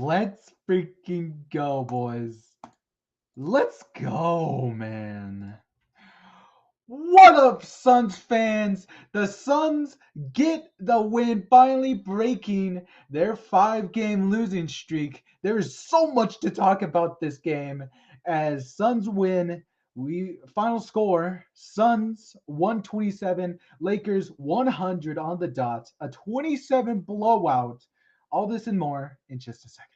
Let's freaking go, boys. Let's go, man. What up, Suns fans? The Suns get the win, finally breaking their 5-game losing streak. There is so much to talk about this game as Suns win. We final score: Suns 127, Lakers 100 on the dot. A 27 blowout. All this and more in just a second.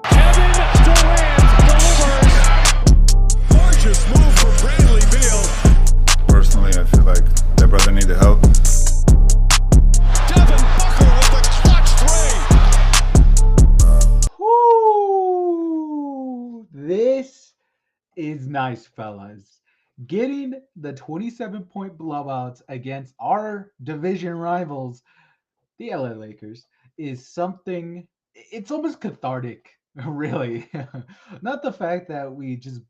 Kevin Durant delivers. Gorgeous move from Bradley Beal. Personally, I feel like that brother needed help. Devin Booker with the clutch three. Whoo! This is nice, fellas. Getting the 27-point blowouts against our division rivals, the LA Lakers, is something, it's almost cathartic, really. Not the fact that we just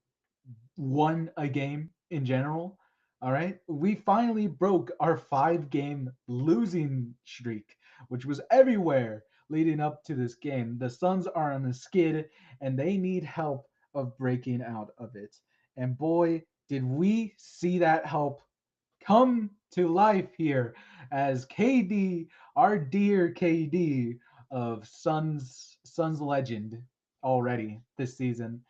won a game in general. All right. We finally broke our 5-game losing streak, which was everywhere leading up to this game. The Suns are on a skid and they need help of breaking out of it. And boy, did we see that help come to life here as KD, our dear KD of Suns legend already this season,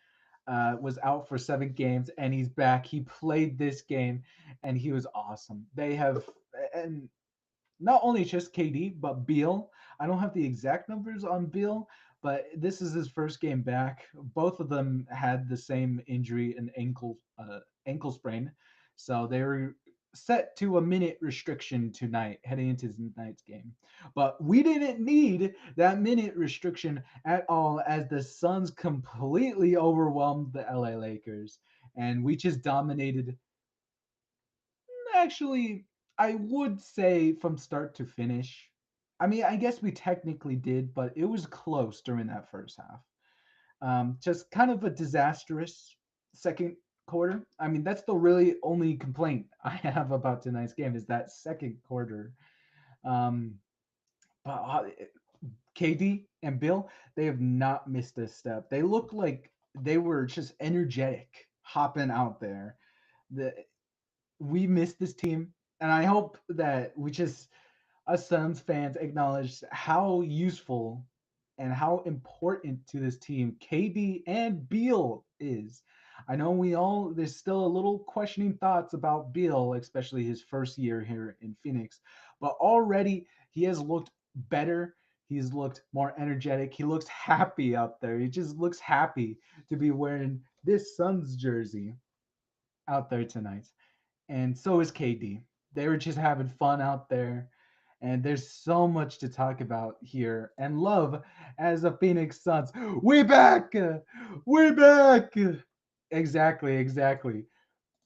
was out for 7 games and he's back. He played this game and he was awesome. They have, and not only just KD, but Beal. I don't have the exact numbers on Beal, but this is his first game back. Both of them had the same injury, an ankle sprain. So they were set to a minute restriction tonight, heading into tonight's game. But we didn't need that minute restriction at all, as the Suns completely overwhelmed the LA Lakers, and we just dominated. Actually, I would say from start to finish. I mean, I guess we technically did, but it was close during that first half. Just kind of a disastrous second quarter. I mean, that's the really only complaint I have about tonight's game is that second quarter. Um, but KD and Bill, they have not missed a step. They look like they were just energetic, hopping out there. The We missed this team, and I hope that we just us Suns fans acknowledge how useful and how important to this team KD and Beal is. I know there's still a little questioning thoughts about Beal, especially his first year here in Phoenix, but already he has looked better. He's looked more energetic. He looks happy out there. He just looks happy to be wearing this Suns jersey out there tonight, and so is KD. They were just having fun out there, and there's so much to talk about here and love as a Phoenix Suns. We back, we back. Exactly, exactly.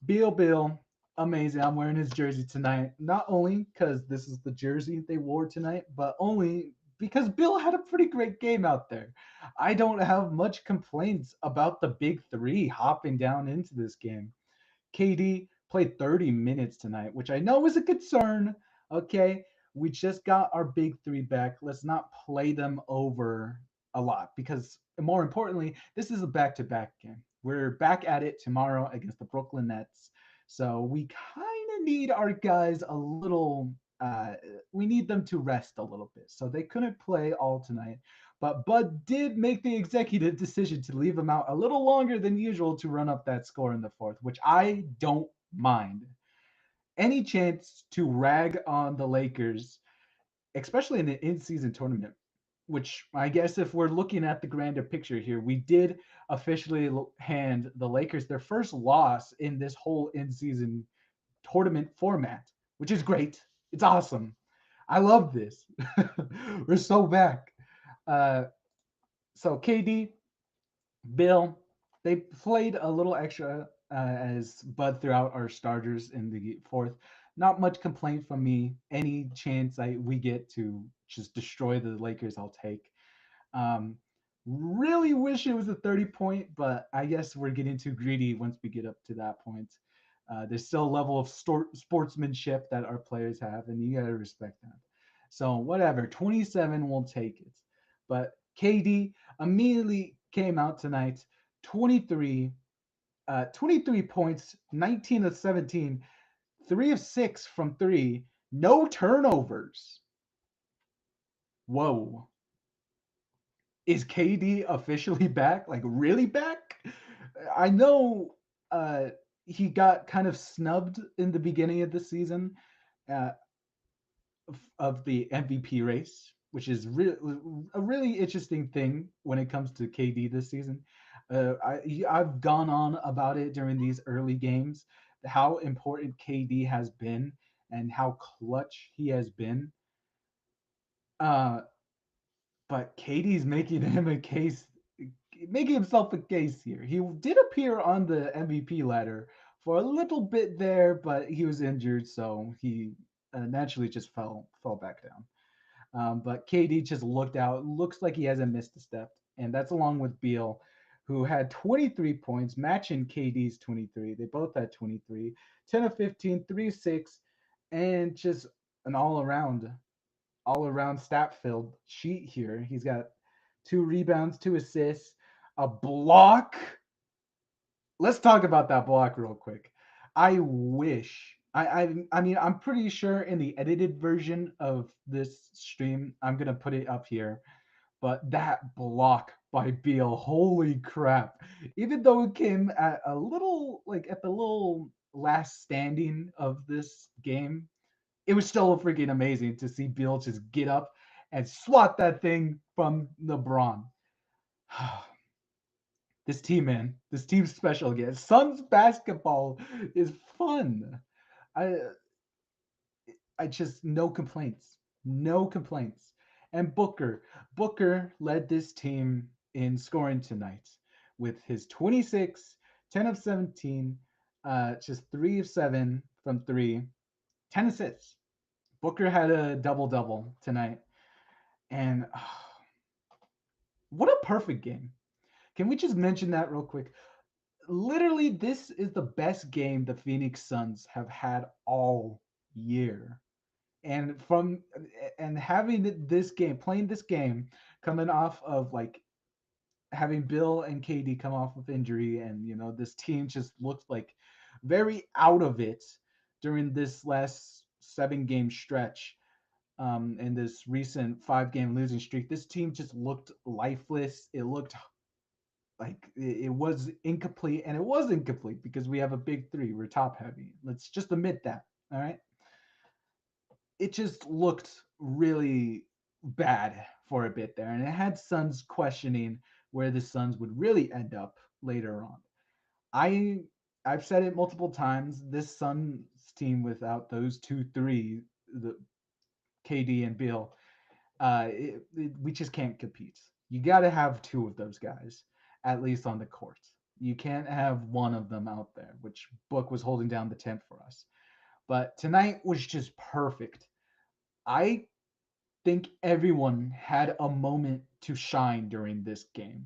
Bill, amazing. I'm wearing his jersey tonight, not only because this is the jersey they wore tonight, but only because Bill had a pretty great game out there. I don't have much complaints about the big three hopping down into this game. KD played 30 minutes tonight, which I know is a concern. Okay, we just got our big three back. Let's not play them over a lot because, more importantly, this is a back to back game. We're back at it tomorrow against the Brooklyn Nets. So we kind of need our guys a little. We need them to rest a little bit. So they couldn't play all tonight. But Bud did make the executive decision to leave him out a little longer than usual to run up that score in the fourth, which I don't mind. Any chance to rag on the Lakers, especially in the in-season tournament, which I guess if we're looking at the grander picture here, we did officially hand the Lakers their first loss in this whole in-season tournament format, which is great. It's awesome. I love this. We're so back. Uh, so KD, Bill, they played a little extra as Bud throughout our starters in the fourth. Not much complaint from me. Any chance we get to just destroy the Lakers, I'll take. Um, really wish it was a 30-point, but I guess we're getting too greedy once we get up to that point. There's still a level of sportsmanship that our players have, and you got to respect that. So, whatever, 27 will take it. But KD immediately came out tonight, 23, 23 points, 19 of 17, 3 of 6 from three, no turnovers. Whoa. Is KD officially back? Like really back? I know uh he got kind of snubbed in the beginning of the season uh, of the MVP race, which is a really interesting thing when it comes to KD this season. I've gone on about it during these early games, how important KD has been and how clutch he has been. Uh, but Katie's making him a case, making himself a case here. He did appear on the MVP ladder for a little bit there, but he was injured, so he naturally just fell back down. But KD just looked out. Looks like he hasn't missed a step, and that's along with Beal, who had 23 points, matching KD's 23. They both had 23, 10 of 15, 3 6, and just an all around stat filled sheet here. He's got 2 rebounds, 2 assists, a block. Let's talk about that block real quick. I wish I mean I'm pretty sure in the edited version of this stream I'm gonna put it up here, but that block by Beal, holy crap! Even though it came at a little like at the little last standing of this game, it was still freaking amazing to see Beal just get up and swat that thing from LeBron. This team, man, this team's special again. Suns basketball is fun. I I just no complaints, no complaints. And Booker led this team in scoring tonight with his 26, 10 of 17, just 3 of 7 from three, 10 assists. Booker had a double double tonight, and what a perfect game. Can we just mention that real quick? Literally, this is the best game the Phoenix Suns have had all year. And having this game, playing this game, coming off of like having Bill and KD come off of injury, and this team just looked like very out of it during this last 7 game stretch. In this recent 5 game losing streak, this team just looked lifeless. It looked like it was incomplete, and it was incomplete because we have a big three. We're top heavy. Let's just admit that. All right. It just looked really bad for a bit there, and it had Suns questioning where the Suns would really end up later on. I I've said it multiple times. This Suns team without those two three, the KD and Bill, we just can't compete. You got to have two of those guys at least on the court. You can't have one of them out there, which Book was holding down the tent for us. But tonight was just perfect. I think everyone had a moment to shine during this game.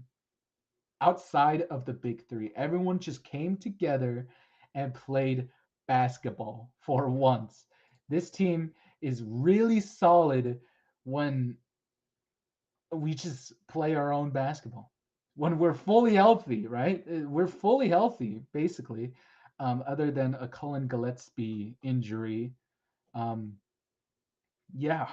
Outside of the big three, everyone just came together and played basketball for once. This team is really solid when we just play our own basketball. When we're fully healthy, right? We're fully healthy, basically, other than a Cullen Gillespie injury. Um, yeah,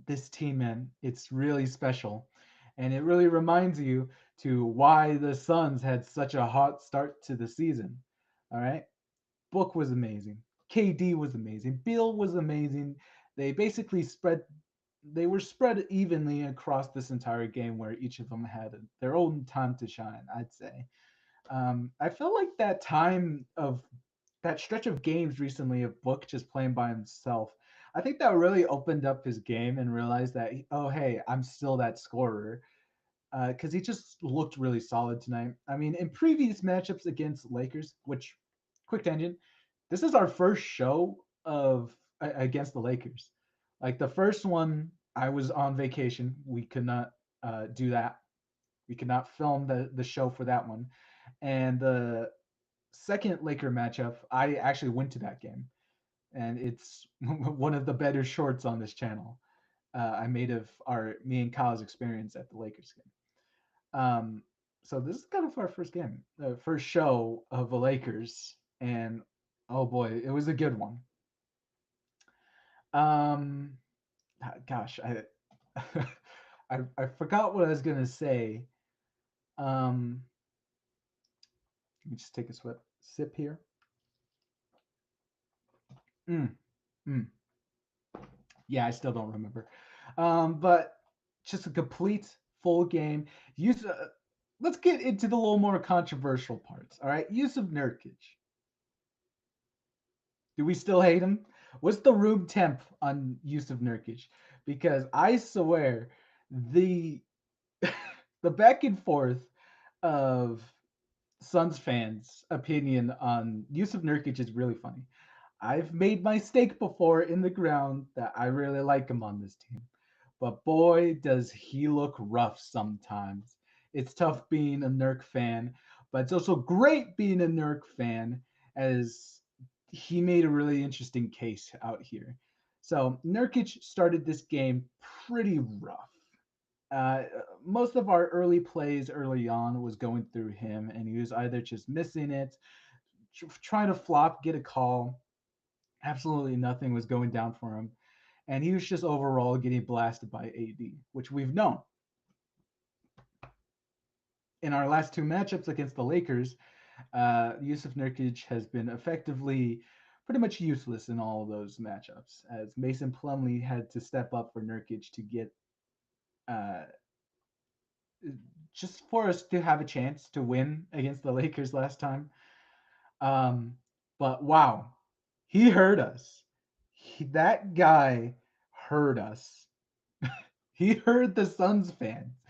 this team, man, it's really special, and it really reminds you to why the Suns had such a hot start to the season. All right, Book was amazing, KD was amazing, Bill was amazing. They basically they were spread evenly across this entire game, where each of them had their own time to shine, I'd say. I felt like that stretch of games recently of Book just playing by himself. I think that really opened up his game and realized that, oh, hey, I'm still that scorer. Because he just looked really solid tonight. I mean, in previous matchups against Lakers, which, quick tangent, this is our first show of against the Lakers. Like the first one, I was on vacation. We could not do that. We could not film the show for that one. And the second Laker matchup, I actually went to that game, and it's one of the better shorts on this channel. I made of our me and Kyle's experience at the Lakers game. So this is kind of our first game, the first show of the Lakers, and oh boy, it was a good one. Um, gosh, I forgot what I was gonna say. Um, Let me just take a sip here. Mm, mm. Yeah, I still don't remember. But just a complete full game. Use. Let's get into the little more controversial parts. All right, use of Nurkic. Do we still hate him? What's the room temp on use of Nurkic? Because I swear, the the back and forth of Suns fans' opinion on use of Nurkic is really funny. I've made my stake before in the ground that I really like him on this team. But boy, does he look rough sometimes. It's tough being a Nurk fan, but it's also great being a Nurk fan as he made a really interesting case out here. So Nurkic started this game pretty rough. Uh, Most of our early plays early on was going through him, and he was either just missing it, trying to flop, get a call. Absolutely nothing was going down for him, and he was just overall getting blasted by AD, which we've known in our last two matchups against the Lakers. Yusuf Nurkic has been effectively pretty much useless in all of those matchups, as Mason Plumlee had to step up for Nurkic to get uh, just for us to have a chance to win against the Lakers last time. Um, but wow, he hurt us. That guy hurt us. He hurt the Suns fans.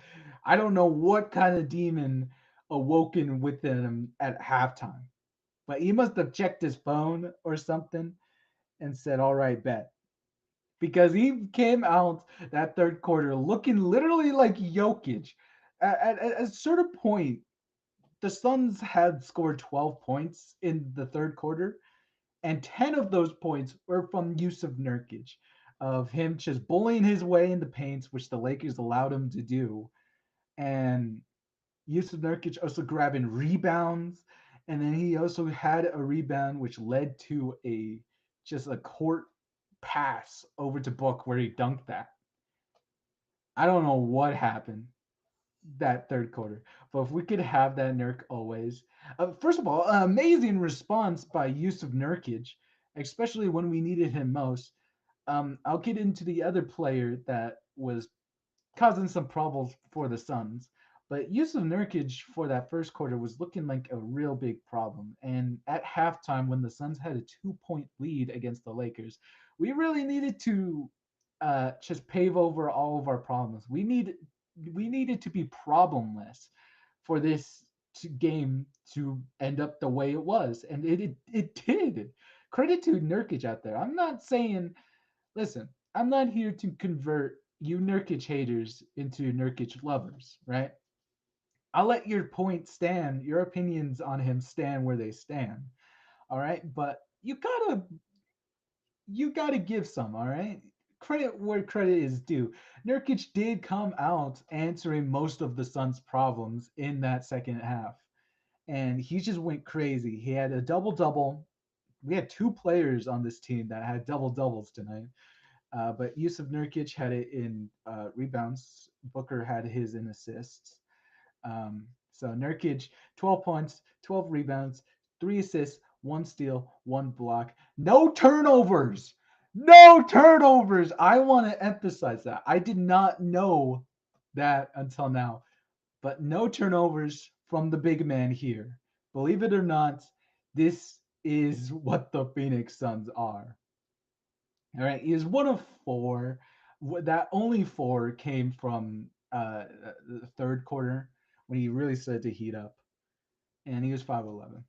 I don't know what kind of demon awoken within him at halftime, but he must have checked his phone or something and said, "All right, bet." Because he came out that third quarter looking literally like Jokic. At a certain point, the Suns had scored 12 points in the third quarter, and 10 of those points were from use of Nurkic, of him just bullying his way in the paints, which the Lakers allowed him to do, and Yusuf Nurkic also grabbing rebounds, and then he also had a rebound which led to a just a court pass over to Book where he dunked that. I don't know what happened that third quarter, but if we could have that Nurk always. First of all, amazing response by Yusuf Nurkic, especially when we needed him most. I'll get into the other player that was causing some problems for the Suns. But Yusuf Nurkic for that first quarter was looking like a real big problem. And at halftime, when the Suns had a 2 point lead against the Lakers, we really needed to just pave over all of our problems. We needed to be problemless for this game to end up the way it was, and it did. Credit to Nurkic out there. I'm not saying, listen, I'm not here to convert you Nurkic haters into Nurkic lovers, right? I'll let your point stand, your opinions on him stand where they stand. All right. But you gotta give some, all right? Credit where credit is due. Nurkic did come out answering most of the Suns' problems in that second half. And he just went crazy. He had a double double. We had two players on this team that had double doubles tonight. But Yusuf Nurkic had it in rebounds. Booker had his in assists. So Nurkic, 12 points, 12 rebounds, 3 assists, 1 steal, 1 block. No turnovers. No turnovers. I want to emphasize that. I did not know that until now. But no turnovers from the big man here. Believe it or not, this is what the Phoenix Suns are. All right, he is one of four. That only four came from the third quarter when he really started to heat up, and he was 5'11".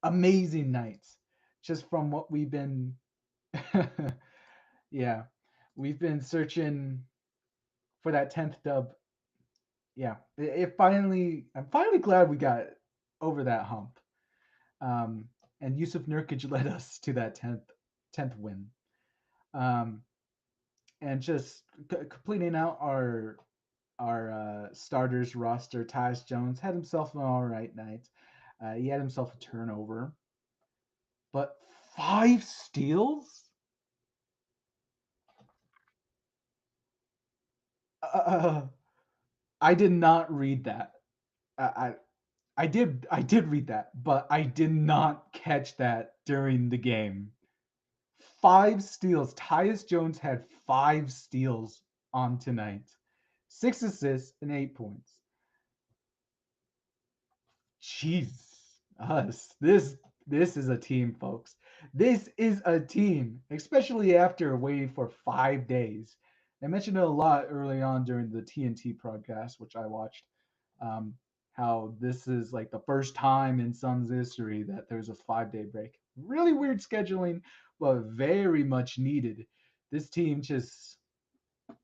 Amazing nights, just from what we've been. Yeah, we've been searching for that 10th dub. Yeah, it finally. I'm finally glad we got over that hump. Um, and Yusuf Nurkic led us to that 10th win. Um, and just completing out our starters roster. Tyus Jones had himself an all right night. He had himself a turnover, but 5 steals. Uh, I did not read that. I I did read that, but I did not catch that during the game. 5 steals. Tyus Jones had 5 steals on tonight. 6 assists and 8 points. Jeez, us. This is a team, folks. This is a team, especially after waiting for 5 days. I mentioned it a lot early on during the TNT broadcast, which I watched. Um, how this is like the first time in Suns history that there's a 5 day break. Really weird scheduling, but very much needed. This team just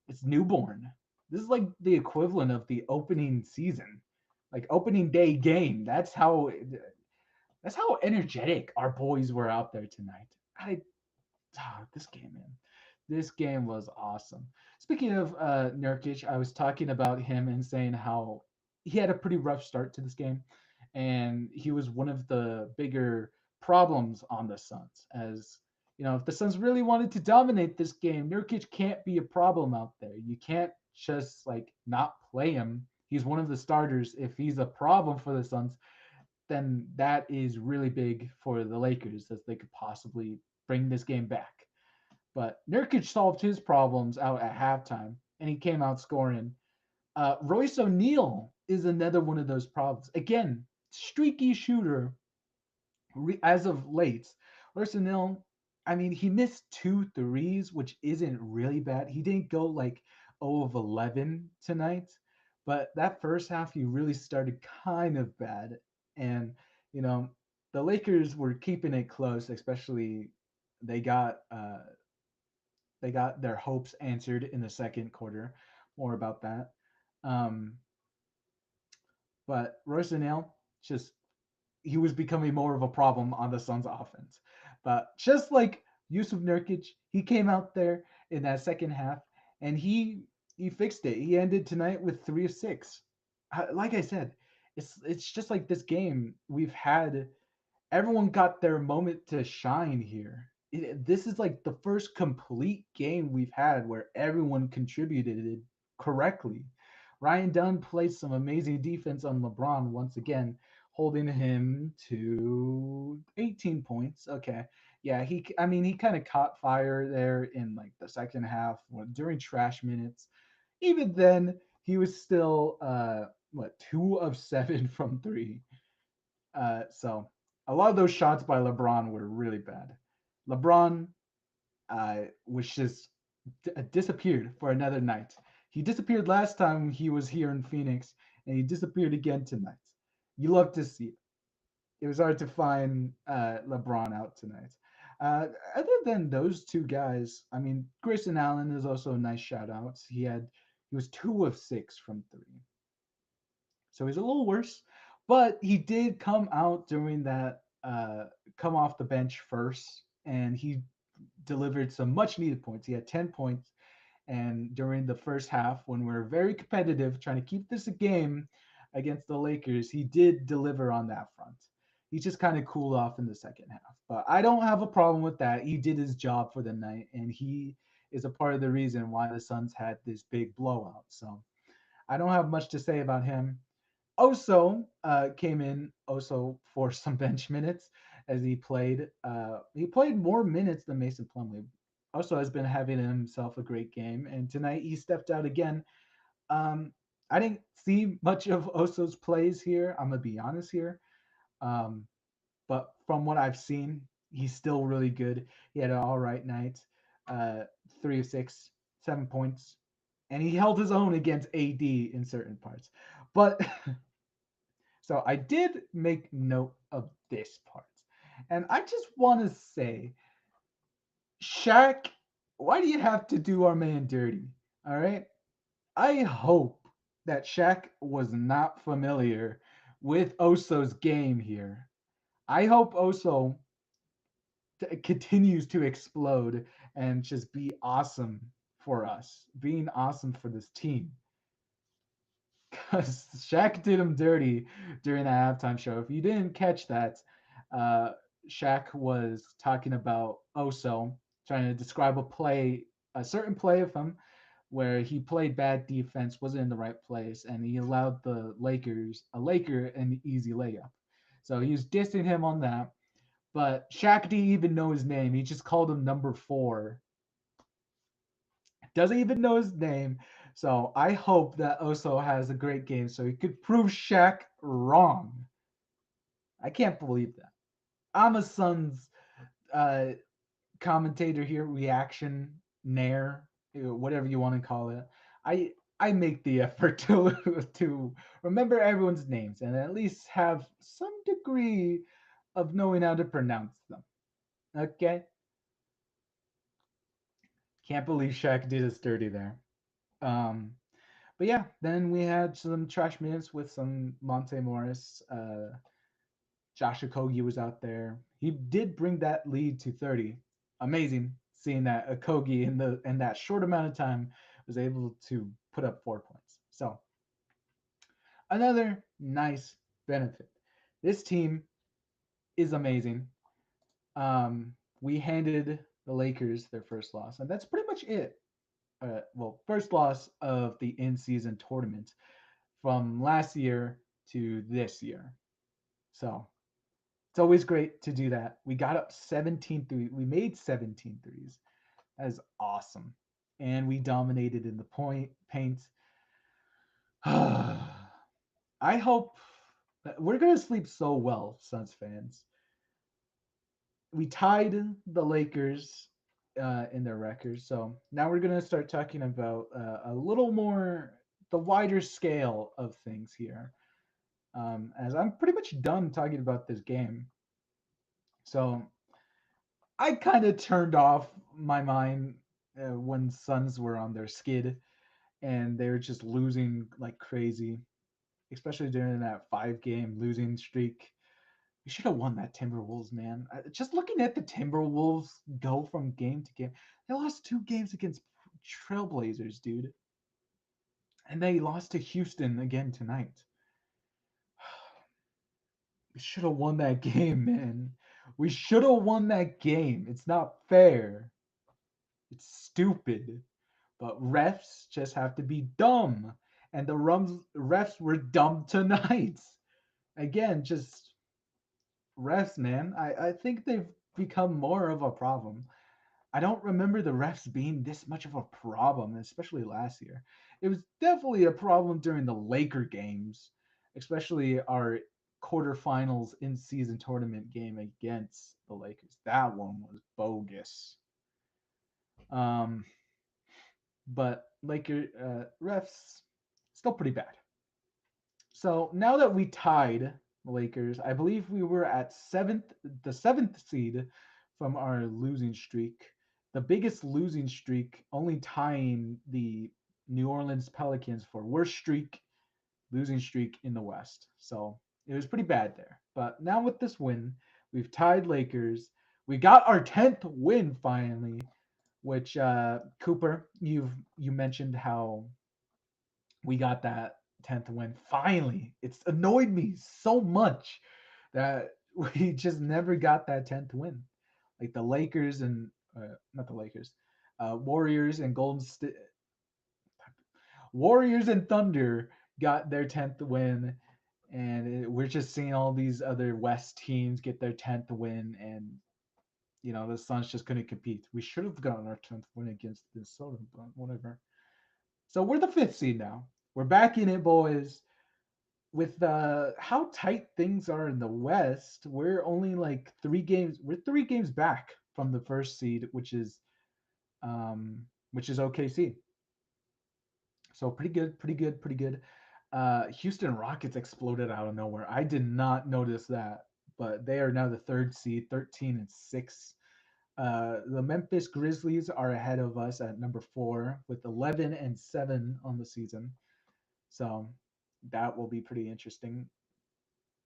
it's newborn. This is like the equivalent of the opening season, like opening day game. That's how energetic our boys were out there tonight. This game, man. This game was awesome. Speaking of Nurkic, I was talking about him and saying how he had a pretty rough start to this game, and he was one of the bigger problems on the Suns. As you know, if the Suns really wanted to dominate this game, Nurkic can't be a problem out there. You can't just like not play him. He's one of the starters. If he's a problem for the Suns, then that is really big for the Lakers as they could possibly bring this game back. But Nurkic solved his problems out at halftime, and he came out scoring. Royce O'Neal is another one of those problems. Again, streaky shooter as of late. Royce O'Neal, I mean, he missed two threes, which isn't really bad. He didn't go like 0 of 11 tonight, but that first half he really started kind of bad. And, you know, the Lakers were keeping it close, especially they got uh, they got their hopes answered in the second quarter. More about that. Um, but Royce O'Neal just he was becoming more of a problem on the Suns offense. But just like Yusuf Nurkic, he came out there in that second half and he fixed it. He ended tonight with 3 of 6. Like I said, it's just like this game we've had everyone got their moment to shine here. This is like the first complete game we've had where everyone contributed correctly. Ryan Dunn played some amazing defense on LeBron once again, holding him to 18 points. Okay. Yeah, I mean he kind of caught fire there in like the second half during trash minutes. Even then, he was still 2 of 7 from 3. So a lot of those shots by LeBron were really bad. LeBron was just disappeared for another night. He disappeared last time he was here in Phoenix, and he disappeared again tonight. You love to see it. It was hard to find LeBron out tonight. Other than those two guys, I mean, Grayson Allen is also a nice shout out. He was 2 of 6 from 3. So he's a little worse, but he did come out during that come off the bench first, and he delivered some much needed points. He had 10 points, and during the first half, when we are very competitive, trying to keep this a game against the Lakers, he did deliver on that front. He just kind of cooled off in the second half, but I don't have a problem with that. He did his job for the night, and he is a part of the reason why the Suns had this big blowout. So I don't have much to say about him. Oso came in also for some bench minutes as he played. He played more minutes than Mason Plumlee. Oso has been having himself a great game, and tonight he stepped out again. Um, I didn't see much of Oso's plays here. I'm gonna be honest here, um, but from what I've seen, he's still really good. He had an all right night, uh, 3 of 6, 7 points, and he held his own against AD in certain parts. But so I did make note of this part. And I just want to say, Shaq, why do you have to do our man dirty? All right. I hope that Shaq was not familiar with Oso's game here. I hope Oso continues to explode and just be awesome for us, being awesome for this team. Because Shaq did him dirty during the halftime show. If you didn't catch that, uh, Shaq was talking about Oso, trying to describe a certain play of him, where he played bad defense, wasn't in the right place, and he allowed the Laker, an easy layup. So he was dissing him on that. But Shaq didn't even know his name. He just called him number four. Doesn't even know his name. So I hope that Oso has a great game so he could prove Shaq wrong. I can't believe that. I'm a Suns uh, commentator here, reaction, nair, whatever you want to call it. I make the effort to remember everyone's names and at least have some degree of knowing how to pronounce them. Okay? Can't believe Shaq did us dirty there. Um, but yeah, then we had some trash minutes with some Monte Morris. Josh Okogie was out there. He did bring that lead to 30. Amazing seeing that Okogie in that short amount of time was able to put up 4 points. So another nice benefit. This team is amazing. We handed the Lakers their first loss, and that's pretty much it. Well, first loss of the in-season tournament from last year to this year. So it's always great to do that. We got up 17 3. We made 17 threes. That is awesome. And we dominated in the paint. I hope we're going to sleep so well, Suns fans. We tied the Lakers in their records. So now we're going to start talking about a little more the wider scale of things here. As I'm pretty much done talking about this game. So I kind of turned off my mind when Suns were on their skid and they were just losing like crazy, especially during that 5 game losing streak. We should have won that Timberwolves, man. Just looking at the Timberwolves go from game to game, they lost 2 games against Trailblazers, dude. And they lost to Houston again tonight. We should have won that game, man. We should have won that game. It's not fair. It's stupid. But refs just have to be dumb. And the refs were dumb tonight. Again, just refs, man. I think they've become more of a problem. I don't remember the refs being this much of a problem, especially last year. It was definitely a problem during the Laker games, especially our quarterfinals in season tournament game against the Lakers. That one was bogus. Um, but Laker refs still pretty bad. So now that we tied the Lakers, I believe we were at the seventh seed from our losing streak, the biggest losing streak, only tying the New Orleans Pelicans for worst losing streak in the West. So it was pretty bad there. But now with this win, we've tied Lakers. We got our 10th win finally, which Cooper, you mentioned how we got that 10th win. Finally, it's annoyed me so much that we just never got that 10th win. Like the Lakers and not the Lakers, Warriors and Warriors and Thunder got their 10th win, and we're just seeing all these other West teams get their 10th win, and the Suns just couldn't compete. We should have gotten our 10th win against Minnesota, but whatever. So we're the 5th seed now. We're back in it, boys. With how tight things are in the West, we're only like 3 games. We're 3 games back from the 1st seed, which is OKC. So pretty good, pretty good, pretty good. Houston Rockets exploded out of nowhere. I did not notice that, but they are now the 3rd seed, 13-6. The Memphis Grizzlies are ahead of us at number 4 with 11-7 on the season. So that will be pretty interesting.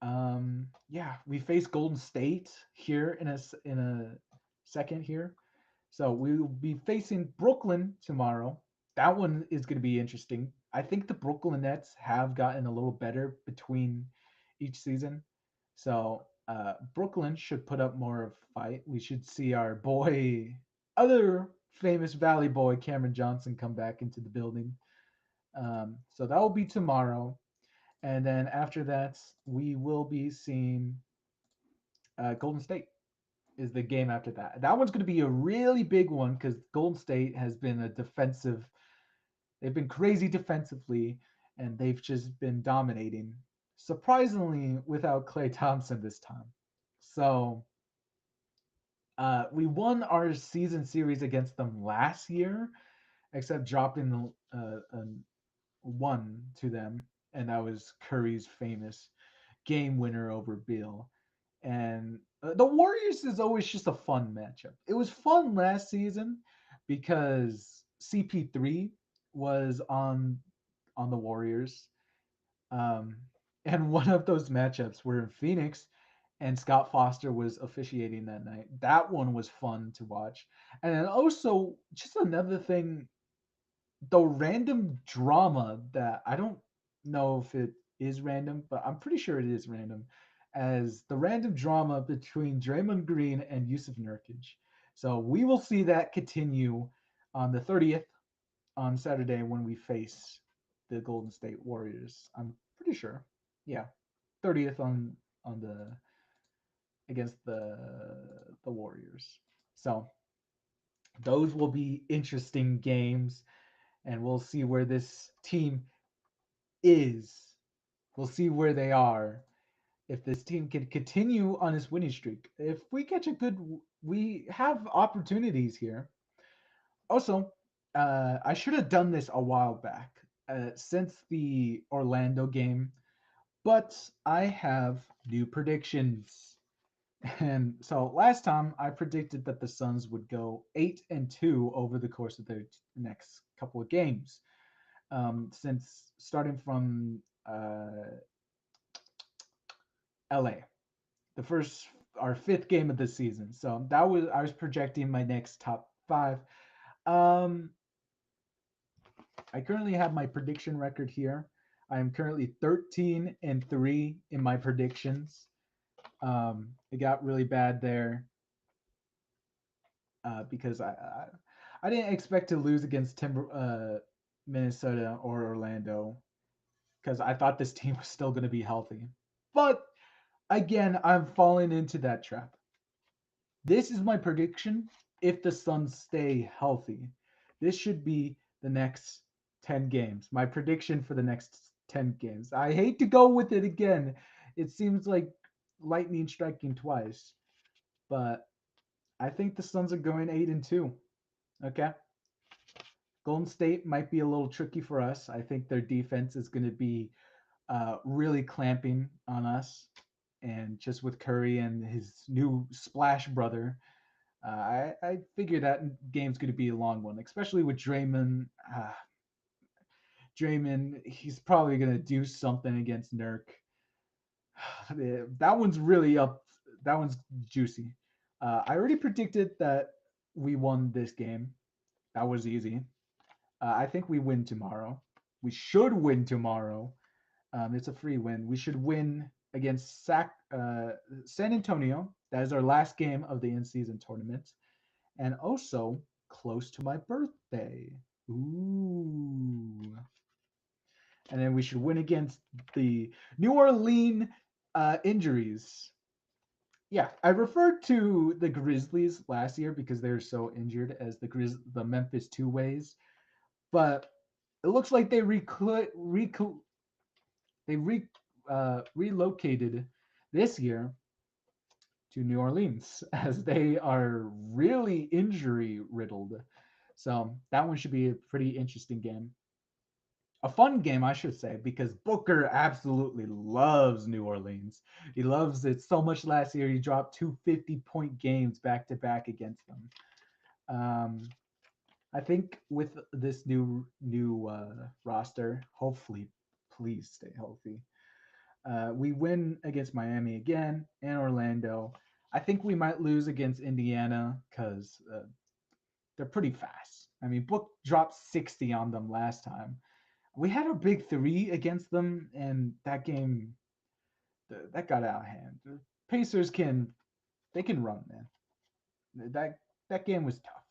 Yeah, we face Golden State here in a second here. So we will be facing Brooklyn tomorrow. That one is going to be interesting. I think the Brooklyn Nets have gotten a little better between each season. So Brooklyn should put up more of a fight. We should see our boy, other famous Valley boy, Cameron Johnson, come back into the building. So that will be tomorrow. And then after that, we will be seeing Golden State is the game after that. That one's going to be a really big one because Golden State has been a defensive. They've been crazy defensively, and they've just been dominating. Surprisingly, without Klay Thompson this time. So we won our season series against them last year, except dropping the one to them, and that was Curry's famous game winner over BEAL. And the Warriors is always just a fun matchup. It was fun last season because CP3 was on the Warriors, um, and one of those matchups were in Phoenix, and Scott Foster was officiating that night. That one was fun to watch, and then also just another thing, the random drama that I don't know if it is random, but I'm pretty sure it is random, as the random drama between Draymond Green and Yusuf Nurkic. So we will see that continue on the 30th on Saturday when we face the Golden State Warriors. I'm pretty sure. Yeah, 30th on the against the Warriors. So those will be interesting games, and we'll see where this team is. We'll see where they are. If this team can continue on its winning streak, if we catch a good, we have opportunities here. Also, I should have done this a while back since the Orlando game, but I have new predictions. And so last time I predicted that the Suns would go 8-2 over the course of their next couple of games. Since starting from LA, the first our fifth game of the season. So that was I was projecting my next top five. Um, I currently have my prediction record here. I am currently 13-3 in my predictions. It got really bad there because I didn't expect to lose against Minnesota or Orlando because I thought this team was still going to be healthy. But again, I'm falling into that trap. This is my prediction if the Suns stay healthy. This should be the next 10 games. My prediction for the next 10 games. I hate to go with it again. It seems like lightning striking twice, but I think the Suns are going 8-2. Okay. Golden State might be a little tricky for us. I think their defense is going to be really clamping on us. And just with Curry and his new splash brother, I figure that game's going to be a long one, especially with Draymond. Draymond, he's probably going to do something against Nurk. That one's really up. That one's juicy. I already predicted that we won this game. That was easy. I think we win tomorrow. We should win tomorrow. It's a free win. We should win against San Antonio. That is our last game of the in-season tournament, and also close to my birthday. Ooh. And then we should win against the New Orleans injuries. Yeah, I referred to the Grizzlies last year because they were so injured as the Memphis Two Ways, but it looks like relocated this year to New Orleans as they are really injury riddled. So that one should be a pretty interesting game. A fun game, I should say, because Booker absolutely loves New Orleans. He loves it so much last year. He dropped two 50-point games back to back against them. Um, I think with this new roster, hopefully, please stay healthy. We win against Miami again and Orlando. I think we might lose against Indiana because they're pretty fast. I mean, Book dropped 60 on them last time. We had a big three against them, and that game that got out of hand. The Pacers can run, man. That game was tough.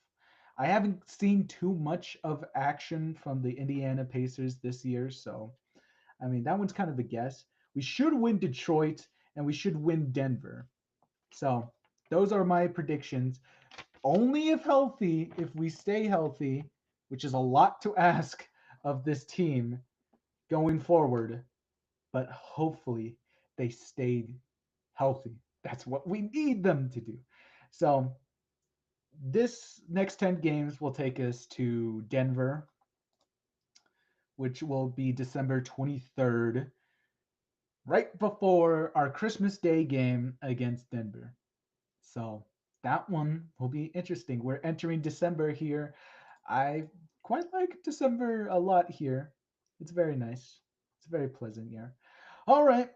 I haven't seen too much of action from the Indiana Pacers this year, so I mean that one's kind of a guess. We should win Detroit and we should win Denver. So those are my predictions. Only if healthy, if we stay healthy, which is a lot to ask of this team going forward, but hopefully they stayed healthy. That's what we need them to do. So this next 10 games will take us to Denver, which will be December 23rd, right before our Christmas Day game against Denver. So that one will be interesting. We're entering December here. I quite like December a lot here. It's very nice. It's a very pleasant year. All right,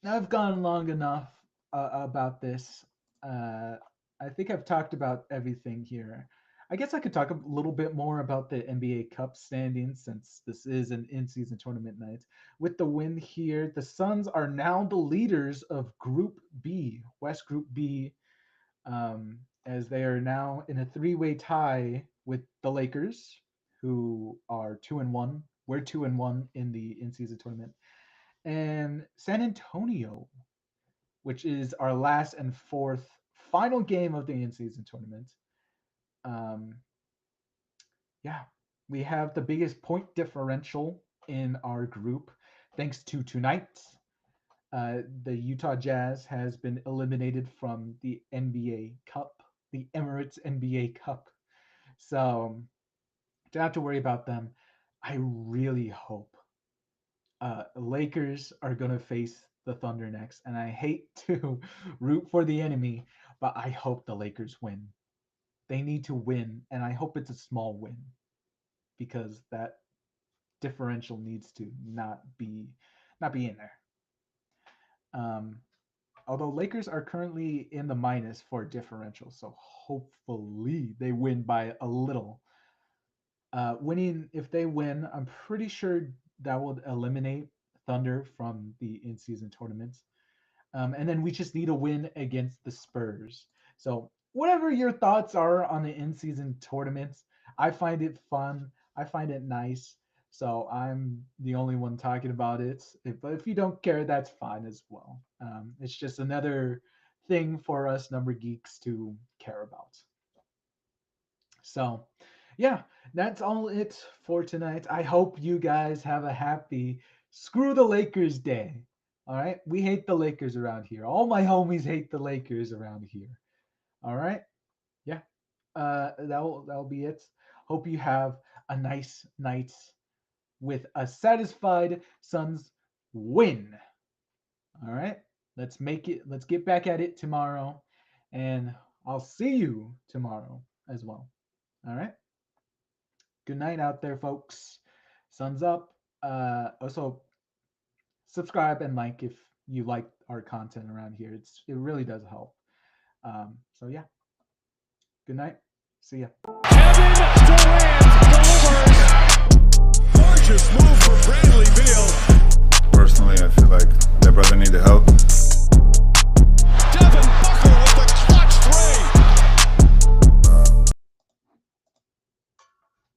I've gone long enough about this. Uh, I think I've talked about everything here. I guess I could talk a little bit more about the NBA Cup standings since this is an in-season tournament night. With the win here, the Suns are now the leaders of Group B, West Group B, as they are now in a three-way tie with the Lakers, who are 2-1. We're 2-1 in the in-season tournament, and San Antonio, which is our last and fourth final game of the in-season tournament. Um, yeah, we have the biggest point differential in our group, thanks to tonight. The Utah Jazz has been eliminated from the NBA Cup, the Emirates NBA Cup. So don't have to worry about them. I really hope Lakers are going to face the Thunder next. And I hate to root for the enemy, but I hope the Lakers win. They need to win, and I hope it's a small win because that differential needs to not be in there. Um, although Lakers are currently in the minus for differential, so hopefully they win by a little. Winning, if they win, I'm pretty sure that will eliminate Thunder from the in-season tournaments. And then we just need a win against the Spurs. So whatever your thoughts are on the in-season tournaments, I find it fun. I find it nice. So I'm the only one talking about it. But if you don't care, that's fine as well. It's just another thing for us number geeks to care about. So, yeah, that's all it for tonight. I hope you guys have a happy Screw the Lakers day. All right, we hate the Lakers around here. All my homies hate the Lakers around here. All right, yeah, that'll be it. Hope you have a nice night with a satisfied Suns win. All right, let's make it. Let's get back at it tomorrow, and I'll see you tomorrow as well. All right. Good night out there, folks. Suns up. Also, subscribe and like if you like our content around here. It really does help. So yeah. Good night. See ya.